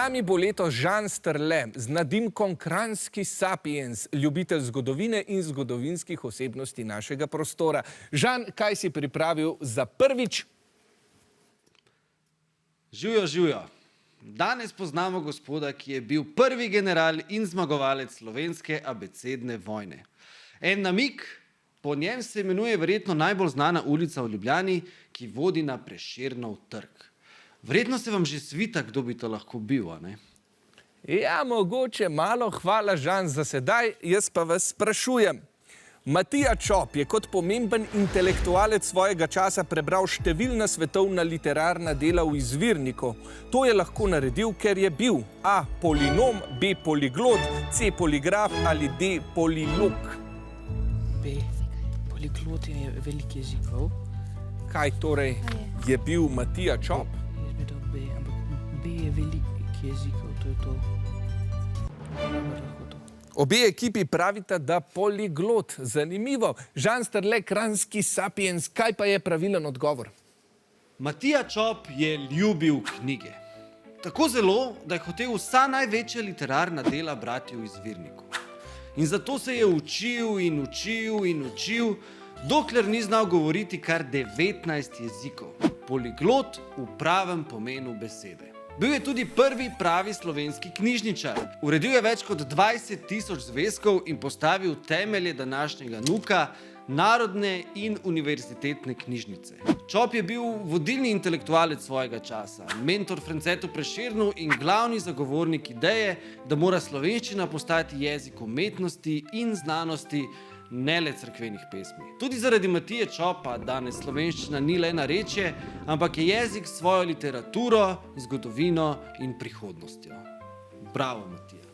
Nami bo letos Žan Strle z nadimkom Kranjski sapiens, ljubitelj zgodovine in zgodovinskih osebnosti našega prostora. Žan, kaj si pripravil za prvič? Živjo, živjo. Danes poznamo gospoda, ki je bil prvi general in zmagovalec slovenske abecedne vojne. En namig, po njem se imenuje verjetno najbolj znana ulica v Ljubljani, ki vodi na Prešernov trg. Verjetno se vam že svita, kdo bi to lahko bil, a ne? Ja, mogoče malo. Hvala, Žan, za sedaj. Jaz pa vas sprašujem. Matija Čop je kot pomemben intelektualec svojega časa prebral številna svetovna literarna dela v izvirniku. To je lahko naredil, ker je bil A. polinom, B. poliglot, C. poligraf ali D. polilog. B. Poliglot je velik jezikov. Kaj torej je bil Matija Čop? Jaz bi dal B, ampak B je velik jezikov, to je to. Obe ekipi pravita, da poliglot. Zanimivo. Žan Strle, Kranjski sapiens, kaj pa je pravilen odgovor? Matija Čop je ljubil knjige. Tako zelo, da je hotel vsa največja literarna dela brati v izvirniku. In zato se je učil in učil in učil, dokler ni znal govoriti kar 19 jezikov. Poliglot v pravem pomenu besede. Bil je tudi prvi pravi slovenski knjižničar. Uredil je več kot 20.000 zvezkov in postavil temelje današnjega NUK-a, Narodne in univerzitetne knjižnice. Čop je bil vodilni intelektualec svojega časa, mentor Francetu Prešernu in glavni zagovornik ideje, da mora slovenščina postati jezik umetnosti in znanosti, ne le cerkvenih pesmi. Tudi zaradi Matije Čopa danes slovenščina ni le narečje, ampak je jezik s svojo literaturo, zgodovino in prihodnostjo. Bravo, Matija.